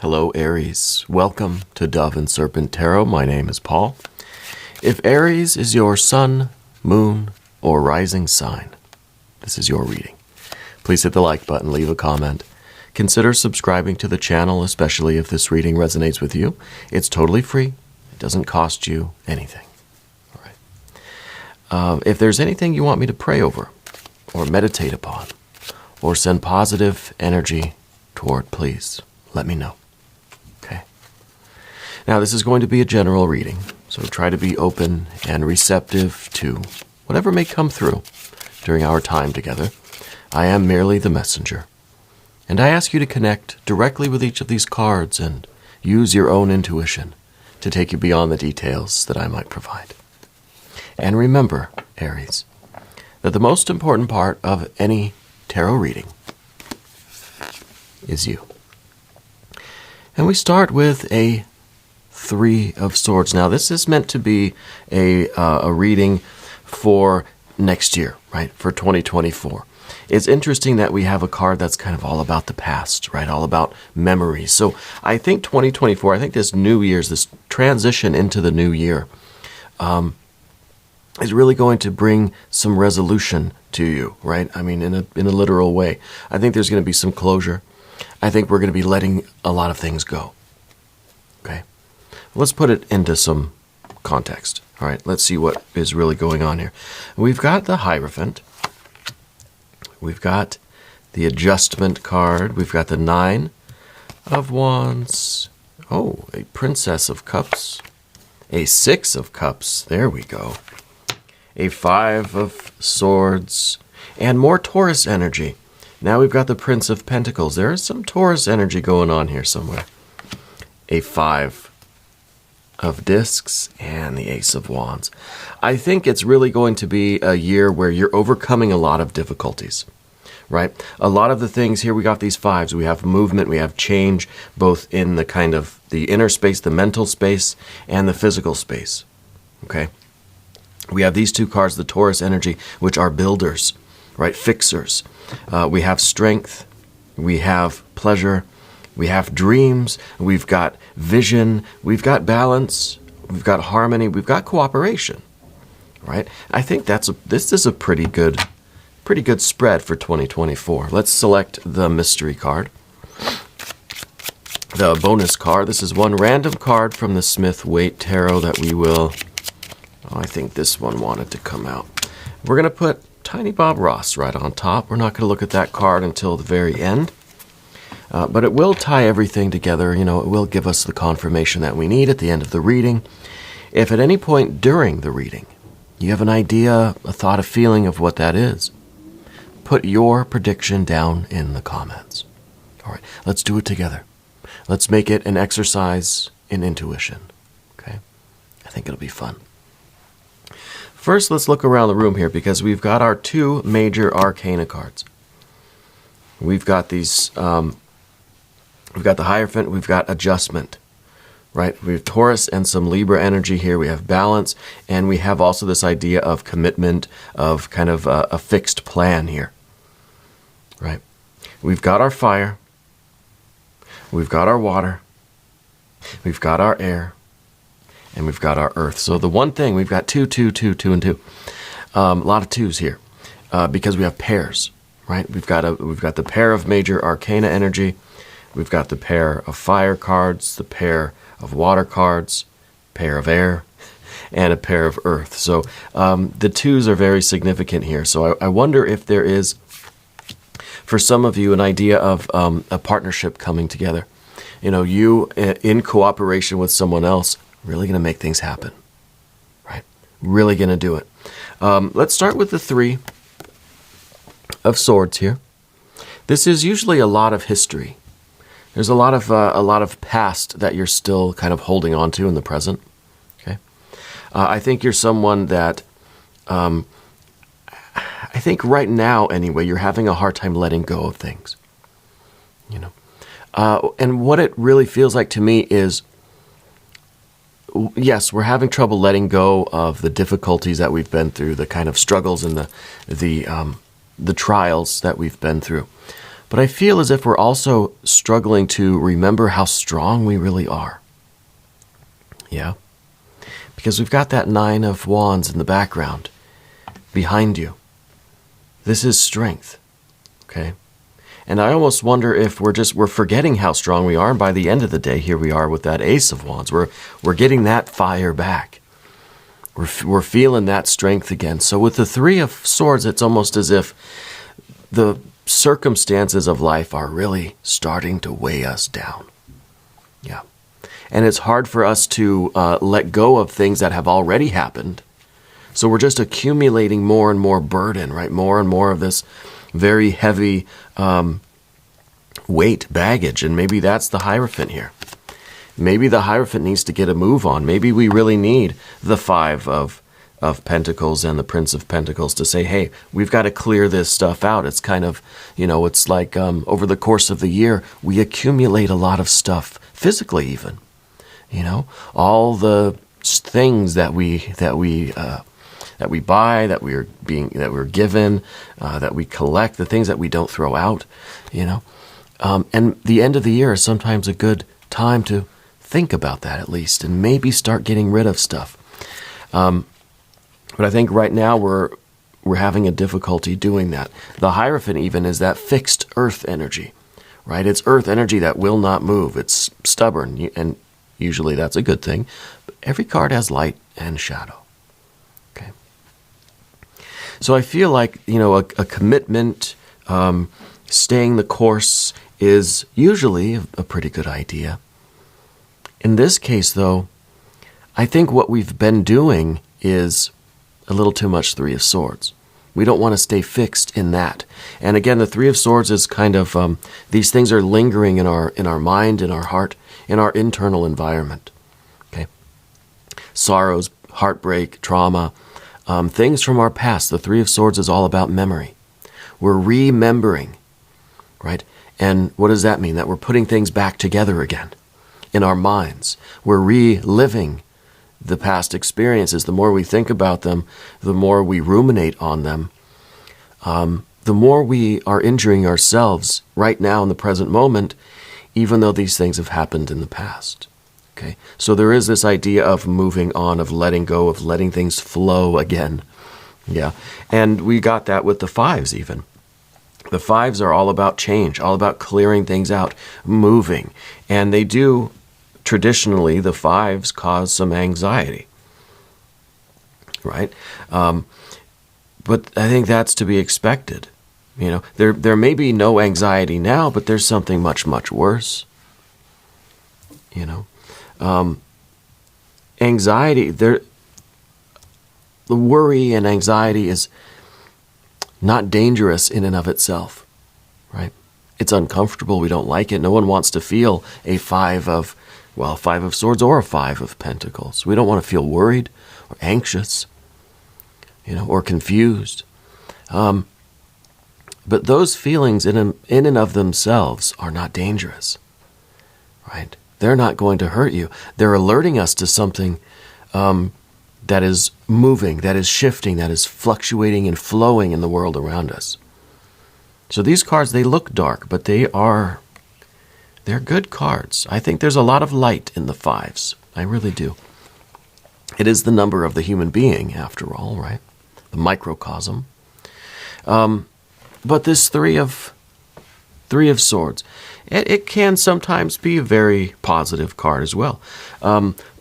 Hello, Aries. Welcome to Dove and Serpent Tarot. My name is Paul. If Aries is your sun, moon, or rising sign, this is your reading. Please hit the like button, leave a comment. Consider subscribing to the channel, especially if this reading resonates with you. It's totally free. It doesn't cost you anything. All right. If there's anything you want me to pray over, or meditate upon, or send positive energy toward, please let me know. Okay. Now, this is going to be a general reading, so try to be open and receptive to whatever may come through during our time together. I am merely the messenger, and I ask you to connect directly with each of these cards and use your own intuition to take you beyond the details that I might provide. And remember, Aries, that the most important part of any tarot reading is you. And we start with a Three of Swords. Now, this is meant to be a reading for next year, right? For 2024. It's interesting that we have a card that's kind of all about the past, right? All about memories. So I think 2024, I think this New Year's, this transition into the new year, is really going to bring some resolution to you, right? I mean, in a literal way. I think there's going to be some closure. I think we're going to be letting a lot of things go. Okay? Let's put it into some context. All right, let's see what is really going on here. We've got the Hierophant. We've got the Adjustment card. We've got the Nine of Wands. Oh, a Princess of Cups. A Six of Cups. There we go. A Five of Swords. And more Taurus energy. Now we've got the Prince of Pentacles. There is some Taurus energy going on here somewhere. A Five of Discs and the Ace of Wands. I think it's really going to be a year where you're overcoming a lot of difficulties, right? A lot of the things here, we got these fives. We have movement, we have change, both in the kind of the inner space, the mental space, and the physical space, okay? We have these two cards, the Taurus energy, which are builders, right? Fixers. We have strength, we have pleasure, we have dreams, we've got vision, we've got balance, we've got harmony, we've got cooperation, right? I think this is a pretty good spread for 2024. Let's select the mystery card. The bonus card. This is one random card from the Smith-Waite Tarot that we will... Oh, I think this one wanted to come out. We're going to put Tiny Bob Ross right on top. We're not going to look at that card until the very end. But it will tie everything together. You know, it will give us the confirmation that we need at the end of the reading. If at any point during the reading you have an idea, a thought, a feeling of what that is, put your prediction down in the comments. All right, let's do it together. Let's make it an exercise in intuition. Okay? I think it'll be fun. First, let's look around the room here because we've got our two major arcana cards. We've got these... we've got the Hierophant, we've got Adjustment, right? We have Taurus and some Libra energy here. We have balance, and we have also this idea of commitment, of kind of a fixed plan here, right? We've got our fire, we've got our water, we've got our air, and we've got our earth. So the one thing, we've got two, and two. A lot of twos here because we have pairs, right? We've got the pair of major arcana energy. We've got the pair of fire cards, the pair of water cards, pair of air, and a pair of earth. So the twos are very significant here. So I wonder if there is, for some of you, an idea of a partnership coming together. You know, you in cooperation with someone else, really going to make things happen, right? Really going to do it. Let's start with the Three of Swords here. This is usually a lot of history. There's a lot of past that you're still kind of holding on to in the present. Okay, I think you're someone that, I think right now anyway, you're having a hard time letting go of things. You know, and what it really feels like to me is, yes, we're having trouble letting go of the difficulties that we've been through, the kind of struggles and the trials that we've been through. But I feel as if we're also struggling to remember how strong we really are. Yeah? Because we've got that 9 of Wands in the background, behind you. This is strength, okay? And I almost wonder if we're forgetting how strong we are, and by the end of the day, here we are with that Ace of Wands. We're getting that fire back. We're feeling that strength again. So with the 3 of Swords, it's almost as if the circumstances of life are really starting to weigh us down. Yeah. And it's hard for us to let go of things that have already happened. So we're just accumulating more and more burden, right? More and more of this very heavy weight, baggage. And maybe that's the Hierophant here. Maybe the Hierophant needs to get a move on. Maybe we really need the 5 of Pentacles and the Prince of Pentacles to say, hey, we've got to clear this stuff out. It's kind of, it's like over the course of the year, we accumulate a lot of stuff, physically even. All the things that we buy, that we're given, that we collect, the things that we don't throw out, and the end of the year is sometimes a good time to think about that at least, and maybe start getting rid of stuff. But I think right now we're having a difficulty doing that. The Hierophant even is that fixed earth energy, right? It's earth energy that will not move. It's stubborn, and usually that's a good thing. But every card has light and shadow. Okay. So I feel like, a commitment, staying the course is usually a pretty good idea. In this case, though, I think what we've been doing is a little too much 3 of Swords. We don't want to stay fixed in that. And again, the 3 of Swords is kind of, these things are lingering in our mind, in our heart, in our internal environment. Okay. Sorrows, heartbreak, trauma, things from our past. The 3 of Swords is all about memory. We're remembering, right? And what does that mean? That we're putting things back together again in our minds. We're reliving the past experiences. The more we think about them, the more we ruminate on them, the more we are injuring ourselves right now in the present moment, even though these things have happened in the past. Okay, so there is this idea of moving on, of letting go, of letting things flow again. Yeah, and we got that with the 5s even. The 5s are all about change, all about clearing things out, moving. And they do, traditionally, the 5s cause some anxiety, right? But I think that's to be expected. There may be no anxiety now, but there's something much, much worse. Anxiety, the worry and anxiety is not dangerous in and of itself, right? It's uncomfortable. We don't like it. No one wants to feel a 5 of Swords or a 5 of Pentacles. We don't want to feel worried or anxious, or confused. But those feelings in and of themselves are not dangerous, right? They're not going to hurt you. They're alerting us to something that is moving, that is shifting, that is fluctuating and flowing in the world around us. So these cards, they look dark, but they're good cards. I think there's a lot of light in the 5s. I really do. It is the number of the human being, after all, right? The microcosm. But this 3 of Swords, it can sometimes be a very positive card as well.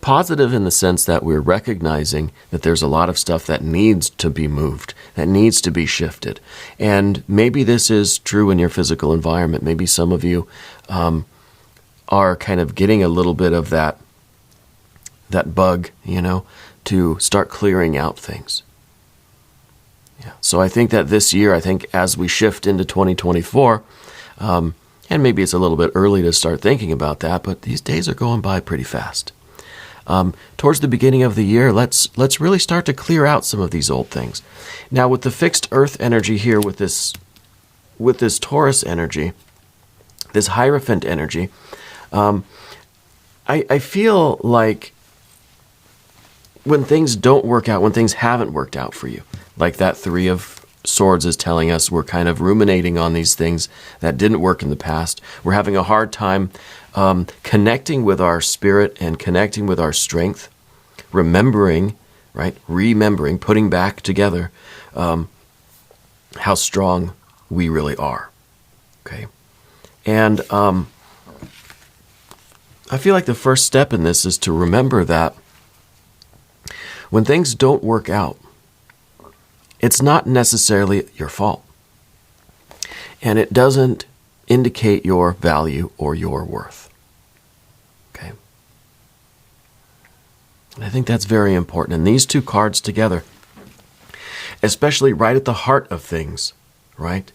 Positive in the sense that we're recognizing that there's a lot of stuff that needs to be moved, that needs to be shifted. And maybe this is true in your physical environment. Maybe some of you are kind of getting a little bit of that bug, to start clearing out things. Yeah. So I think that this year, as we shift into 2024, and maybe it's a little bit early to start thinking about that, but these days are going by pretty fast. Towards the beginning of the year, let's really start to clear out some of these old things. Now, with the fixed earth energy here, with this Taurus energy, this Hierophant energy, I feel like when things don't work out, when things haven't worked out for you, like that 3 of Swords is telling us we're kind of ruminating on these things that didn't work in the past. We're having a hard time connecting with our spirit and connecting with our strength, remembering, right? Remembering, putting back together how strong we really are. Okay? And I feel like the first step in this is to remember that when things don't work out, it's not necessarily your fault. And it doesn't indicate your value or your worth. Okay? And I think that's very important. And these two cards together, especially right at the heart of things, right?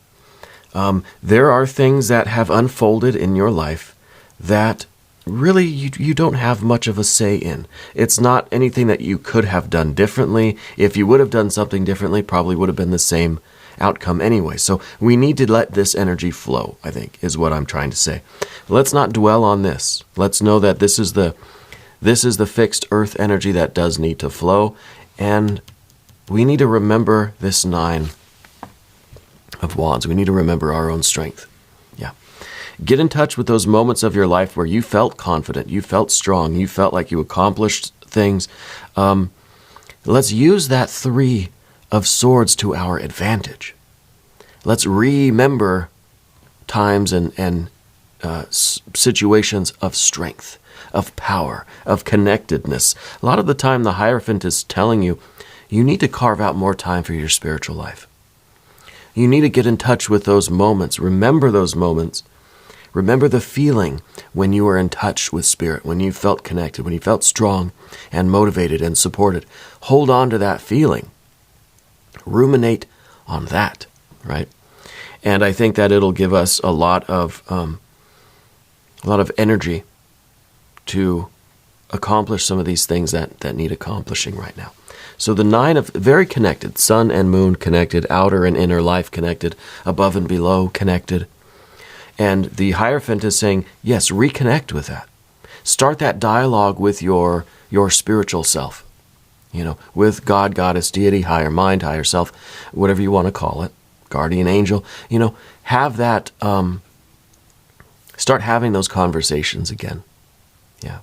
There are things that have unfolded in your life that really you don't have much of a say in. It's not anything that you could have done differently. If you would have done something differently, probably would have been the same outcome anyway. So we need to let this energy flow, I think, is what I'm trying to say. Let's not dwell on this. Let's know that this is the fixed earth energy that does need to flow, and we need to remember this 9 of Wands. We need to remember our own strength. Yeah. Get in touch with those moments of your life where you felt confident, you felt strong, you felt like you accomplished things. Let's use that 3 of Swords to our advantage. Let's remember times and situations of strength, of power, of connectedness. A lot of the time the Hierophant is telling you, you need to carve out more time for your spiritual life. You need to get in touch with those moments. Remember those moments. Remember the feeling when you were in touch with spirit, when you felt connected, when you felt strong and motivated and supported. Hold on to that feeling. Ruminate on that, right? And I think that it'll give us a lot of energy to accomplish some of these things that need accomplishing right now. So the 9 of very connected, sun and moon connected, outer and inner life connected, above and below connected. And the Hierophant is saying, yes, reconnect with that. Start that dialogue with your spiritual self, with God, goddess, deity, higher mind, higher self, whatever you want to call it, guardian angel. Have that, start having those conversations again. Yeah.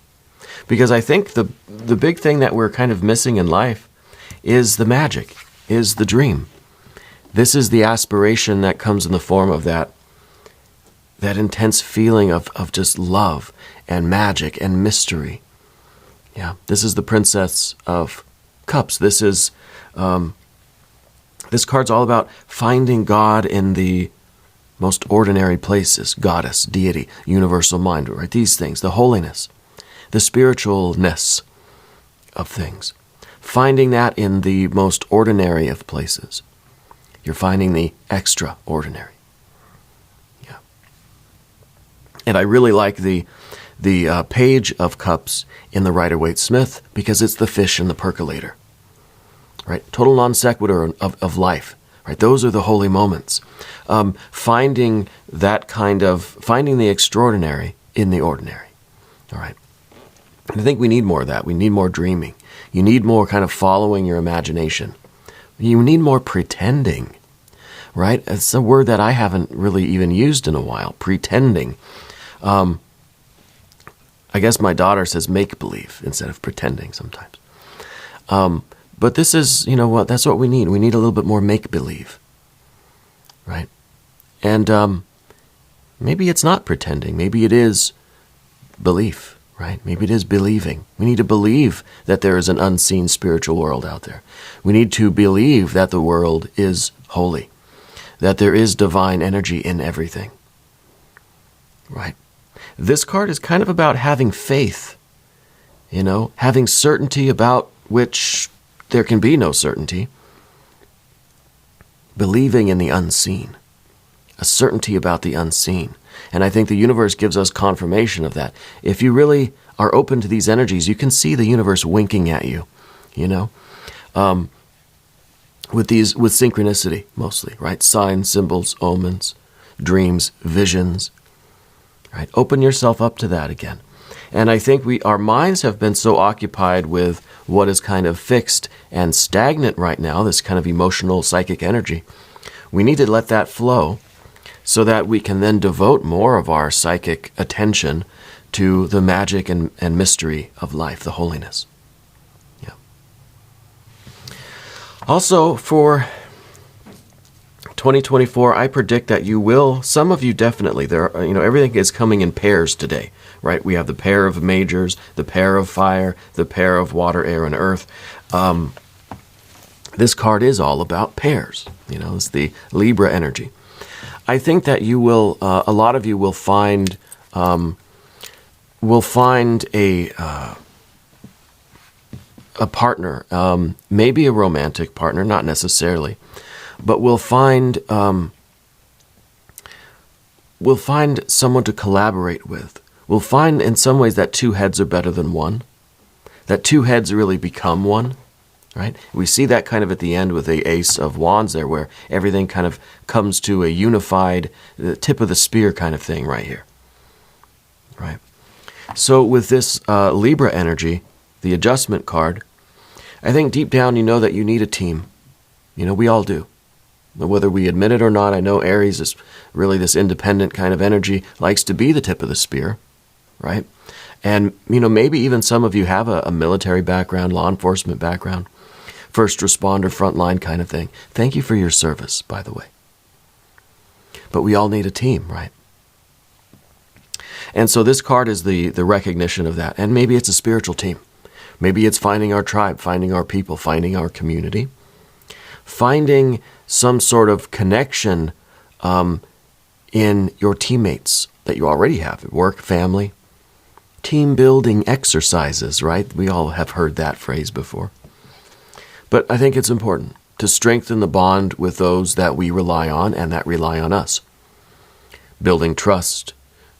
Because I think the big thing that we're kind of missing in life is the magic, is the dream. This is the aspiration that comes in the form of that intense feeling of just love and magic and mystery. Yeah, this is the Princess of Cups. This is, this card's all about finding God in the most ordinary places. Goddess, deity, universal mind, right? These things, the holiness, the spiritualness of things. Finding that in the most ordinary of places. You're finding the extraordinary. And I really like the Page of Cups in the Rider-Waite-Smith because it's the fish in the percolator, right? Total non sequitur of life, right? Those are the holy moments. Finding the extraordinary in the ordinary, all right? And I think we need more of that. We need more dreaming. You need more kind of following your imagination. You need more pretending, right? It's a word that I haven't really even used in a while, pretending. I guess my daughter says make-believe instead of pretending sometimes. But this is, that's what we need. We need a little bit more make-believe, right? And maybe it's not pretending. Maybe it is belief, right? Maybe it is believing. We need to believe that there is an unseen spiritual world out there. We need to believe that the world is holy, that there is divine energy in everything, right? This card is kind of about having faith, having certainty about which there can be no certainty. Believing in the unseen, a certainty about the unseen. And I think the universe gives us confirmation of that. If you really are open to these energies, you can see the universe winking at you, with synchronicity mostly, right? Signs, symbols, omens, dreams, visions. Right? Open yourself up to that again. And I think our minds have been so occupied with what is kind of fixed and stagnant right now, this kind of emotional, psychic energy, We need to let that flow so that we can then devote more of our psychic attention to the magic and mystery of life, the holiness. Yeah. Also, for 2024, I predict that you will, some of you definitely, everything is coming in pairs today, right? We have the pair of majors, the pair of fire, the pair of water, air, and earth. This card is all about pairs. It's the Libra energy. I think that you will, a lot of you will find a partner, maybe a romantic partner, not necessarily, but we'll find someone to collaborate with. We'll find in some ways that two heads are better than one, that two heads really become one, right? We see that kind of at the end with the Ace of Wands there, where everything kind of comes to a unified, the tip of the spear kind of thing right here, right? So with this Libra energy, the adjustment card, I think deep down you know that you need a team. We all do. Whether we admit it or not, I know Aries is really this independent kind of energy, likes to be the tip of the spear, right? And, maybe even some of you have a military background, law enforcement background, first responder, frontline kind of thing. Thank you for your service, by the way. But we all need a team, right? And so this card is the recognition of that. And maybe it's a spiritual team. Maybe it's finding our tribe, finding our people, finding our community, finding some sort of connection in your teammates that you already have at work, family, team building exercises, right? We all have heard that phrase before. But I think it's important to strengthen the bond with those that we rely on and that rely on us. Building trust,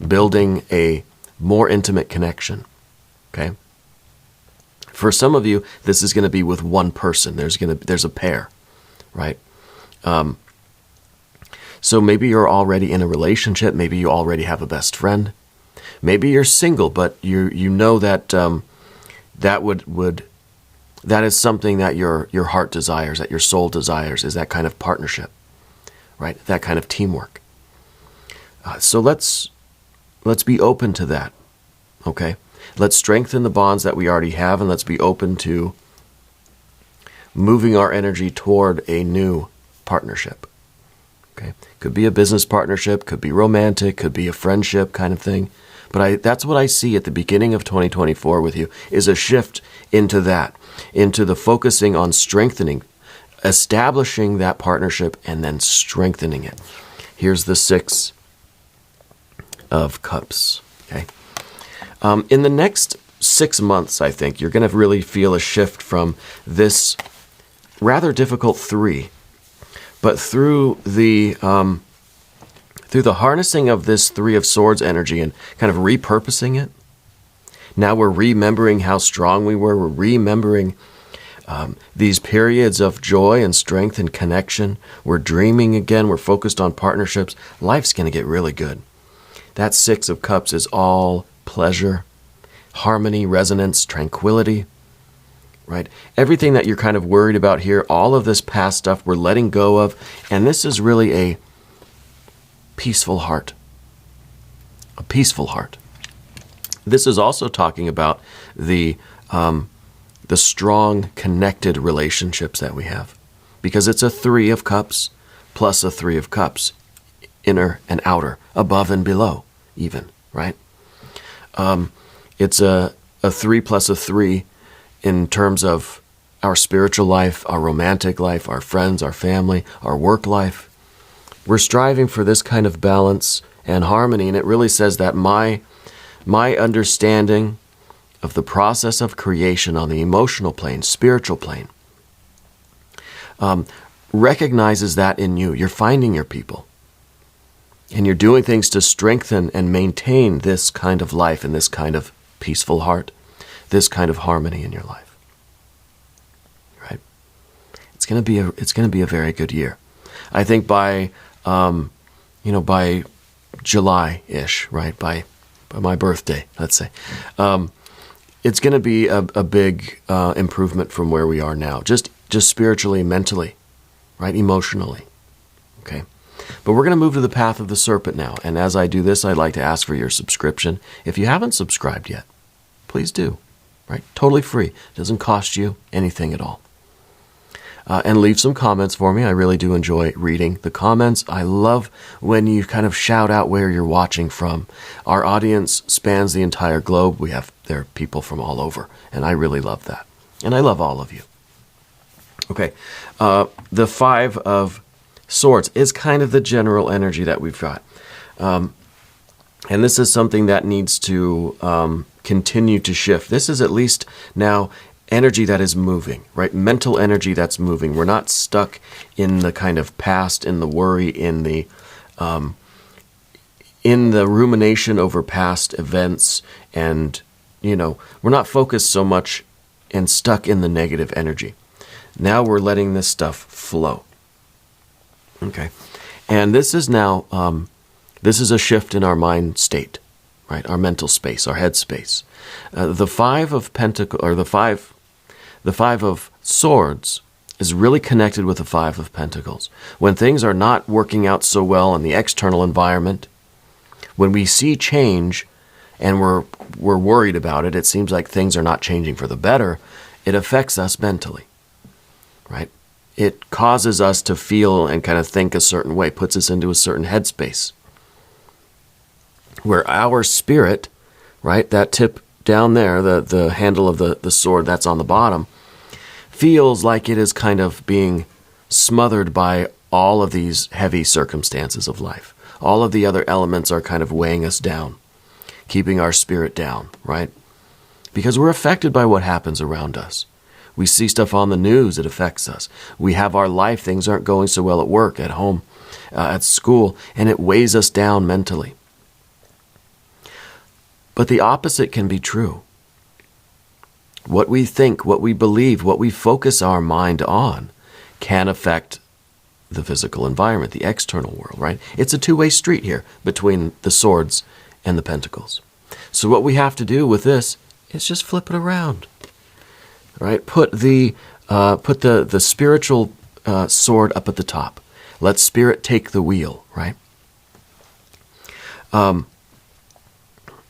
building a more intimate connection, okay? For some of you, this is going to be with one person. There's a pair, right? So maybe you're already in a relationship. Maybe you already have a best friend. Maybe you're single, but you know that that is something that your heart desires, that your soul desires, is that kind of partnership, right? That kind of teamwork. So let's be open to that, okay? Let's strengthen the bonds that we already have, and let's be open to moving our energy toward a new partnership. Okay, could be a business partnership, could be romantic, could be a friendship kind of thing. But that's what I see at the beginning of 2024 with you, is a shift into that, into the focusing on strengthening, establishing that partnership, and then strengthening it. Here's the Six of Cups. Okay. In the next 6 months, I think, you're going to really feel a shift from this rather difficult 3, but through the harnessing of this 3 of Swords energy and kind of repurposing it. Now we're remembering how strong we were. We're remembering these periods of joy and strength and connection. We're dreaming again. We're focused on partnerships. Life's going to get really good. That 6 of Cups is all pleasure, harmony, resonance, tranquility, right? Everything that you're kind of worried about here, all of this past stuff we're letting go of, and this is really a peaceful heart. A peaceful heart. This is also talking about the strong, connected relationships that we have, because it's a 3 of Cups plus a 3 of Cups, inner and outer, above and below, even, right? It's a 3 plus a 3 in terms of our spiritual life, our romantic life, our friends, our family, our work life. We're striving for this kind of balance and harmony, and it really says that my understanding of the process of creation on the emotional plane, spiritual plane, recognizes that in you. You're finding your people. And you're doing things to strengthen and maintain this kind of life and this kind of peaceful heart, this kind of harmony in your life. Right? It's going to be a very good year. I think by by July-ish, right? By my birthday, let's say, it's going to be a big improvement from where we are now, just spiritually, mentally, right? Emotionally. Okay? But we're going to move to the path of the serpent now. And as I do this, I'd like to ask for your subscription. If you haven't subscribed yet, please do. Right? Totally free. It doesn't cost you anything at all. And leave some comments for me. I really do enjoy reading the comments. I love when you kind of shout out where you're watching from. Our audience spans the entire globe. There are people from all over, and I really love that. And I love all of you. Okay, the Five of Swords is kind of the general energy that we've got. And this is something that needs to continue to shift. This is at least now energy that is moving, right? Mental energy that's moving. We're not stuck in the kind of past, in the worry, in the rumination over past events, and we're not focused so much and stuck in the negative energy. Now we're letting this stuff flow. Okay, and this is now this is a shift in our mind state, right? Our mental space, our head space. The Five of Pentacles, or the Five of Swords, is really connected with the Five of Pentacles. When things are not working out so well in the external environment, when we see change and we're worried about it, it seems like things are not changing for the better, it affects us mentally, right? It causes us to feel and kind of think a certain way, puts us into a certain headspace, where our spirit, right, that tip down there, the handle of the sword that's on the bottom, feels like it is kind of being smothered by all of these heavy circumstances of life. All of the other elements are kind of weighing us down, keeping our spirit down, right? Because we're affected by what happens around us. We see stuff on the news, it affects us. We have our life, things aren't going so well at work, at home, at school, and it weighs us down mentally. But the opposite can be true. What we think, what we believe, what we focus our mind on can affect the physical environment, the external world, right? It's a two-way street here between the swords and the pentacles. So what we have to do with this is just flip it around, right? Put the spiritual sword up at the top. Let spirit take the wheel, right?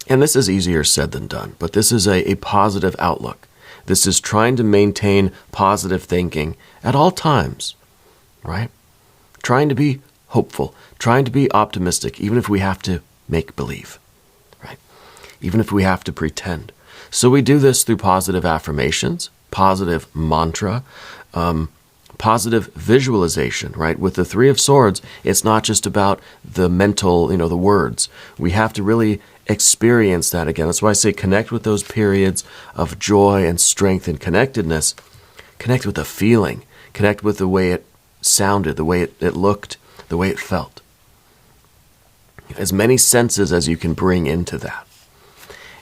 And this is easier said than done, but this is a positive outlook. This is trying to maintain positive thinking at all times, right? Trying to be hopeful, trying to be optimistic, even if we have to make believe, right? Even if we have to pretend. So we do this through positive affirmations, positive mantra, positive visualization, right? With the Three of Swords, it's not just about the mental, the words. We have to really experience that again. That's why I say connect with those periods of joy and strength and connectedness. Connect with the feeling. Connect with the way it sounded, the way it looked, the way it felt. As many senses as you can bring into that.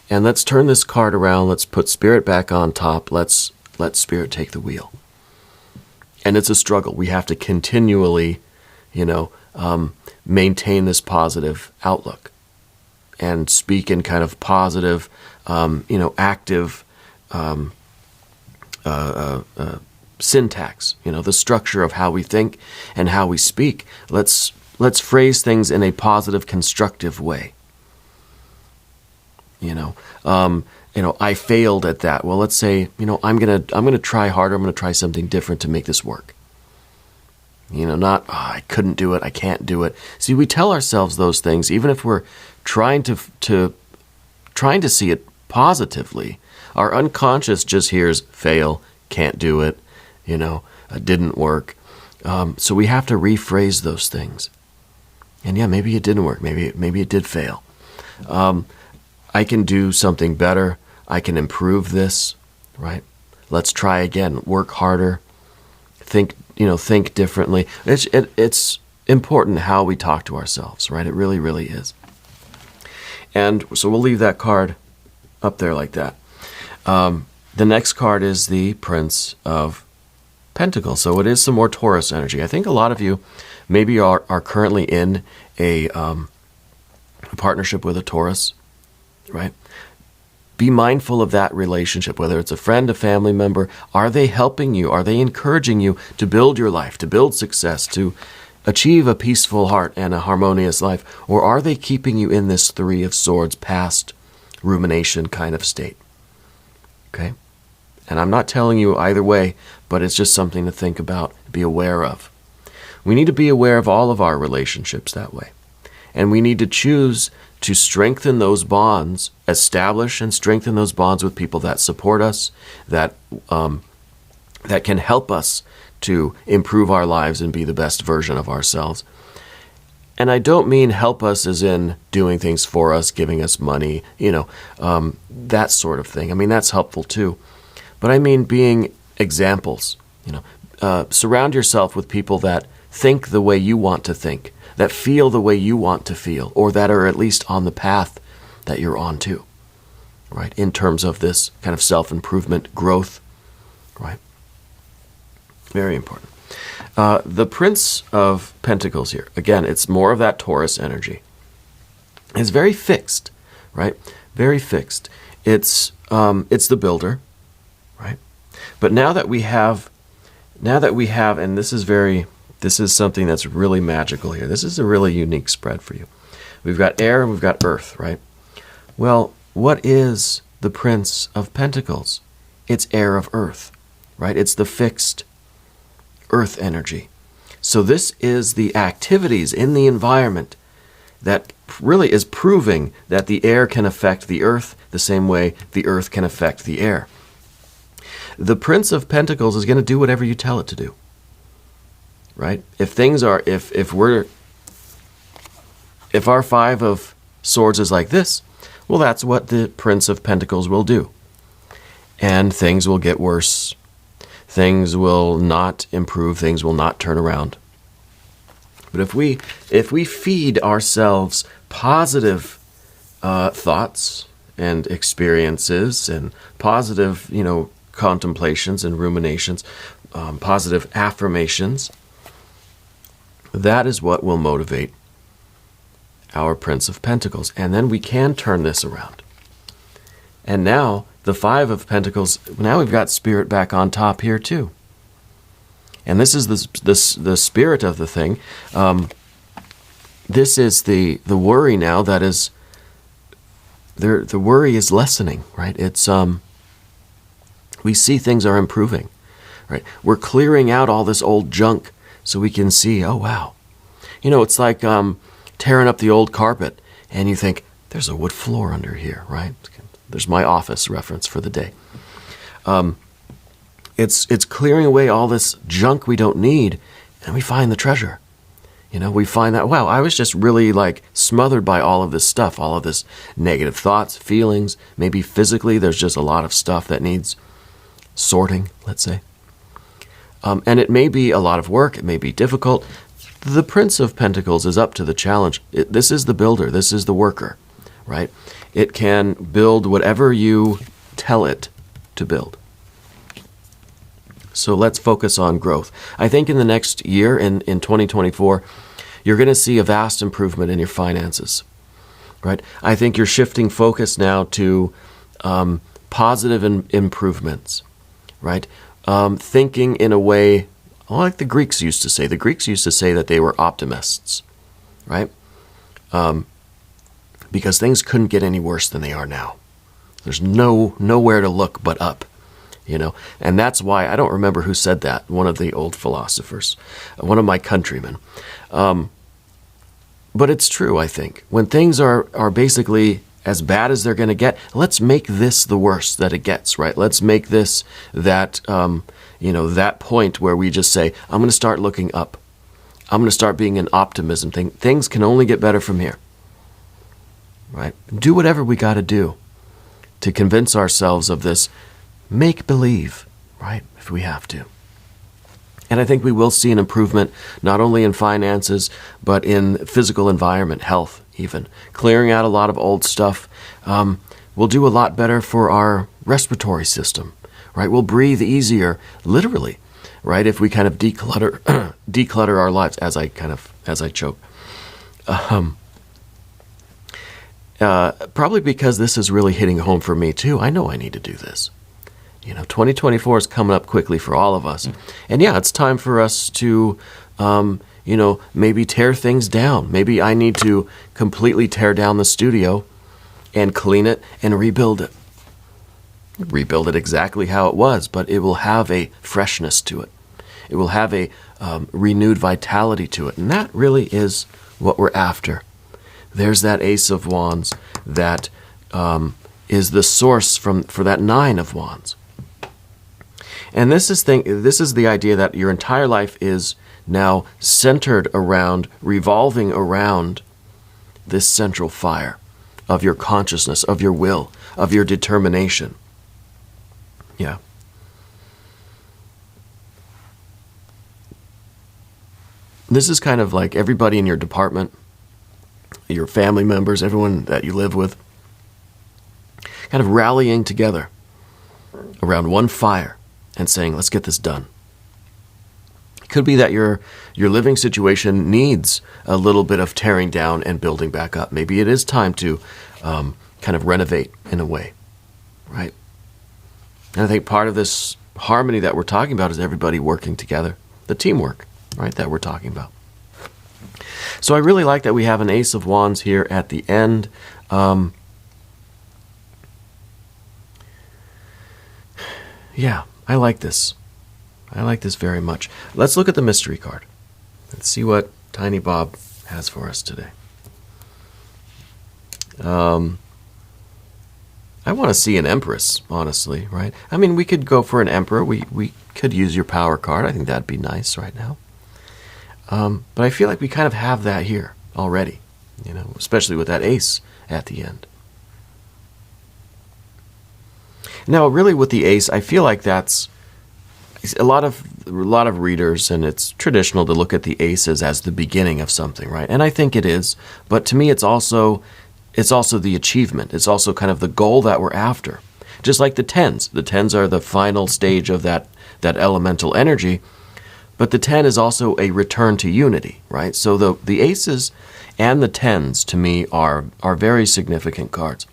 And let's turn this card around. Let's put spirit back on top. Let's let spirit take the wheel. And it's a struggle. We have to continually, maintain this positive outlook and speak in kind of positive, active syntax, the structure of how we think and how we speak. Let's phrase things in a positive, constructive way. I failed at that. Well, let's say, I'm gonna try harder. I'm gonna try something different to make this work. Not, I couldn't do it. I can't do it. See, we tell ourselves those things, even if we're trying to see it positively. Our unconscious just hears fail, can't do it, didn't work. So we have to rephrase those things. And yeah, maybe it didn't work. Maybe it did fail. I can do something better. I can improve this, right? Let's try again. Work harder. Think differently. It's important how we talk to ourselves, right? It really, really is. And so we'll leave that card up there like that. The next card is the Prince of Pentacles. So it is some more Taurus energy. I think a lot of you maybe are currently in a partnership with a Taurus, right? Be mindful of that relationship, whether it's a friend, a family member. Are they helping you? Are they encouraging you to build your life, to build success, to achieve a peaceful heart and a harmonious life? Or are they keeping you in this Three of Swords past rumination kind of state? Okay? And I'm not telling you either way, but it's just something to think about, be aware of. We need to be aware of all of our relationships that way. And we need to choose to strengthen those bonds, establish and strengthen those bonds with people that support us, that can help us to improve our lives and be the best version of ourselves. And I don't mean help us as in doing things for us, giving us money, that sort of thing. I mean, that's helpful too. But I mean being examples. Surround yourself with people that think the way you want to think, that feel the way you want to feel, or that are at least on the path that you're on too, right? In terms of this kind of self-improvement, growth, right? Very important. The Prince of Pentacles here, again, it's more of that Taurus energy. It's very fixed, right? Very fixed. It's the builder, right? But now that we have, and this is something that's really magical here. This is a really unique spread for you. We've got air and we've got earth, right? Well, what is the Prince of Pentacles? It's air of earth, right? It's the fixed earth energy. So this is the activities in the environment that really is proving that the air can affect the earth the same way the earth can affect the air. The Prince of Pentacles is going to do whatever you tell it to do. Right? If our Five of Swords is like this, well, that's what the Prince of Pentacles will do. And things will get worse. Things will not improve. Things will not turn around. But if we feed ourselves positive thoughts and experiences and positive, contemplations and ruminations, positive affirmations, that is what will motivate our Prince of Pentacles. And then we can turn this around. And now, the Five of Pentacles, now we've got Spirit back on top here too. And this is the spirit of the thing. This is the worry now that is, the worry is lessening, right? It's, we see things are improving, right? We're clearing out all this old junk so we can see, oh, wow. It's like tearing up the old carpet, and you think, there's a wood floor under here, right? There's my office reference for the day. It's clearing away all this junk we don't need, and we find the treasure. We find that, wow, I was just really smothered by all of this stuff, all of this negative thoughts, feelings. Maybe physically there's just a lot of stuff that needs sorting, let's say. And it may be a lot of work. It may be difficult. The Prince of Pentacles is up to the challenge. This is the builder. This is the worker, right? It can build whatever you tell it to build. So let's focus on growth. I think in the next year, in 2024, you're going to see a vast improvement in your finances, right? I think you're shifting focus now to positive improvements, right? Thinking in a way, like the Greeks used to say. The Greeks used to say that they were optimists, right? Because things couldn't get any worse than they are now. There's nowhere to look but up, And that's why, I don't remember who said that, one of the old philosophers, one of my countrymen. But it's true, I think. When things are basically as bad as they're going to get, let's make this the worst that it gets, right? Let's make this that, that point where we just say, I'm going to start looking up. I'm going to start being an optimism thing. Things can only get better from here, right? Do whatever we got to do to convince ourselves of this make-believe, right? If we have to. And I think we will see an improvement not only in finances, but in physical environment, health even. Clearing out a lot of old stuff will do a lot better for our respiratory system, right? We'll breathe easier, literally, right? If we kind of declutter our lives, as I choke. Probably because this is really hitting home for me too. I know I need to do this. 2024 is coming up quickly for all of us. And yeah, it's time for us to maybe tear things down. Maybe I need to completely tear down the studio and clean it and rebuild it. Rebuild it exactly how it was, but it will have a freshness to it. It will have a renewed vitality to it. And that really is what we're after. There's that Ace of Wands that is the source for that Nine of Wands. And this is the idea that your entire life is now centered around, revolving around this central fire of your consciousness, of your will, of your determination. Yeah. This is kind of like everybody in your department, your family members, everyone that you live with, kind of rallying together around one fire and saying, let's get this done. It could be that your living situation needs a little bit of tearing down and building back up. Maybe it is time to kind of renovate in a way, right? And I think part of this harmony that we're talking about is everybody working together, the teamwork, right, that we're talking about. So I really like that we have an Ace of Wands here at the end. Yeah, I like this. I like this very much. Let's look at the mystery card. Let's see what Tiny Bob has for us today. I want to see an Empress, honestly, right? I mean, we could go for an Emperor. We could use your power card. I think that'd be nice right now. But I feel like we kind of have that here already, especially with that Ace at the end. Now, really with the Ace, I feel like that's a lot of readers, and it's traditional to look at the Aces as the beginning of something, right? And I think it is, but to me it's also the achievement. It's also kind of the goal that we're after. Just like the Tens. The Tens are the final stage of that elemental energy, but the 10 is also a return to unity, right? So the Aces and the Tens, to me, are very significant cards.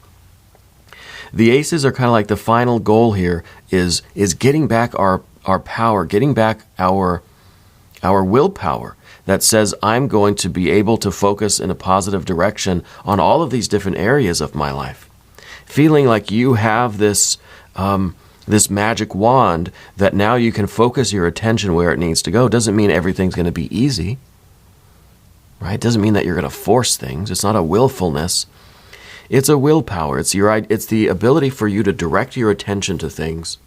The Aces are kind of like the final goal here is getting back our power, getting back our willpower that says I'm going to be able to focus in a positive direction on all of these different areas of my life. Feeling like you have this magic wand that now you can focus your attention where it needs to go doesn't mean everything's going to be easy, right? It doesn't mean that you're going to force things. It's not a willfulness. It's a willpower. It's the ability for you to direct your attention to things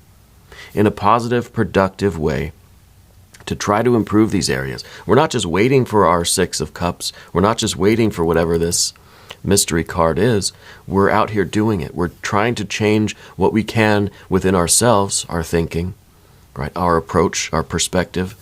in a positive, productive way to try to improve these areas. We're not just waiting for our Six of Cups. We're not just waiting for whatever this mystery card is. We're out here doing it. We're trying to change what we can within ourselves, our thinking, right? Our approach, our perspective,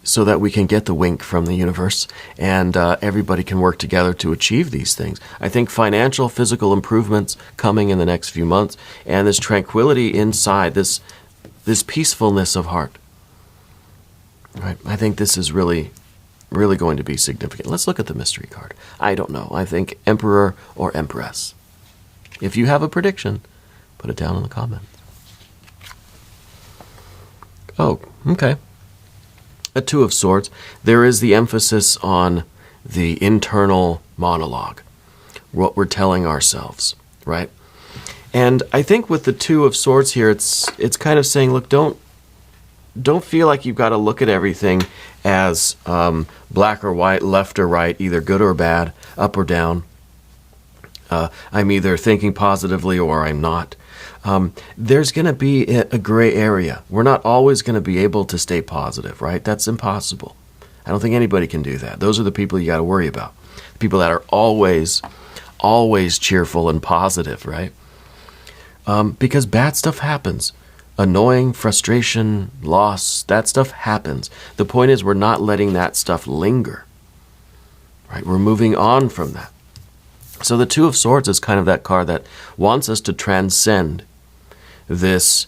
so that we can get the wink from the universe and everybody can work together to achieve these things. I think financial, physical improvements coming in the next few months, and this tranquility inside, this peacefulness of heart. Right? I think this is really going to be significant. Let's look at the mystery card. I don't know. I think Emperor or Empress. If you have a prediction, put it down in the comments. Oh, okay. A Two of Swords. There is the emphasis on the internal monologue, what we're telling ourselves, right? And I think with the Two of Swords here, it's kind of saying, look, don't feel like you've got to look at everything as black or white, left or right, either good or bad, up or down. I'm either thinking positively or I'm not. There's going to be a gray area. We're not always going to be able to stay positive, right? That's impossible. I don't think anybody can do that. Those are the people you got to worry about. The people that are always cheerful and positive, right? Because bad stuff happens. Annoying, frustration, loss, that stuff happens. The point is we're not letting that stuff linger, right? We're moving on from that. So the Two of Swords is kind of that card that wants us to transcend this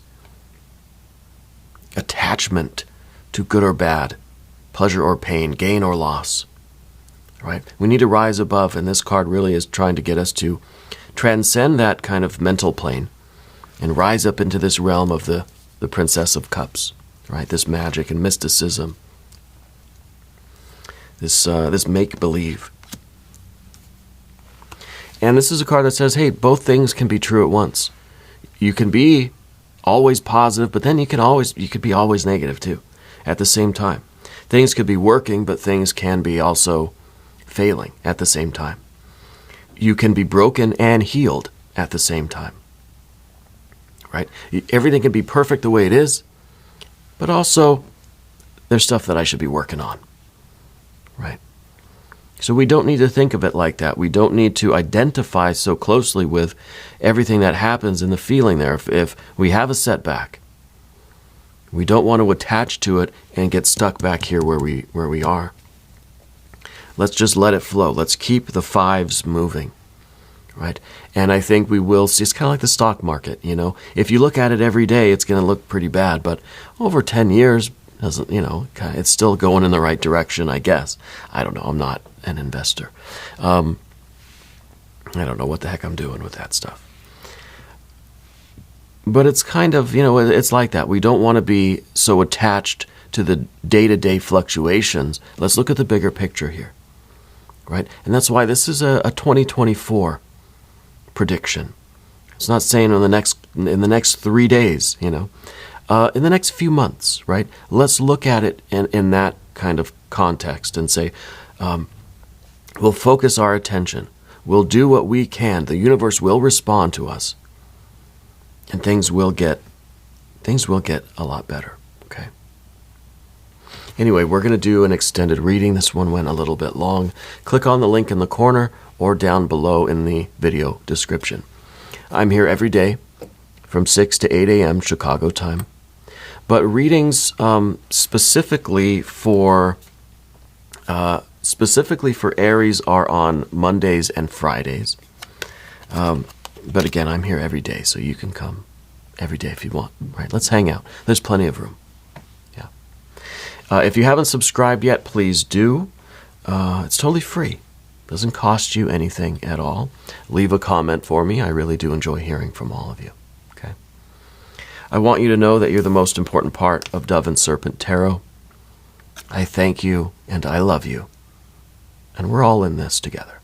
attachment to good or bad, pleasure or pain, gain or loss, right? We need to rise above, and this card really is trying to get us to transcend that kind of mental plane and rise up into this realm of the Princess of Cups, right? This magic and mysticism, this make-believe. And this is a card that says, hey, both things can be true at once. You can be always positive, but then you could be always negative too at the same time. Things could be working, but things can be also failing at the same time. You can be broken and healed at the same time, right? Everything can be perfect the way it is, but also there's stuff that I should be working on, right? So we don't need to think of it like that. We don't need to identify so closely with everything that happens in the feeling there. If we have a setback, we don't want to attach to it and get stuck back here where we are. Let's just let it flow. Let's keep the fives moving, right? And I think we will see, it's kind of like the stock market, you know. If you look at it every day, it's going to look pretty bad, but over 10 years, doesn't, you know, it's still going in the right direction, I guess. I don't know. I'm not an investor. I don't know what the heck I'm doing with that stuff. But it's kind of, you know, it's like that. We don't want to be so attached to the day-to-day fluctuations. Let's look at the bigger picture here, right? And that's why this is a 2024 prediction. It's not saying in the next 3 days, you know. In the next few months, right? Let's look at it in that kind of context and say, we'll focus our attention. We'll do what we can. The universe will respond to us. And things will get a lot better, okay? Anyway, we're going to do an extended reading. This one went a little bit long. Click on the link in the corner or down below in the video description. I'm here every day from 6 to 8 a.m. Chicago time. But readings specifically for Aries are on Mondays and Fridays. But again, I'm here every day, so you can come every day if you want. Right? Let's hang out. There's plenty of room. Yeah. If you haven't subscribed yet, please do. It's totally free. Doesn't cost you anything at all. Leave a comment for me. I really do enjoy hearing from all of you. Okay. I want you to know that you're the most important part of Dove and Serpent Tarot. I thank you and I love you. And we're all in this together.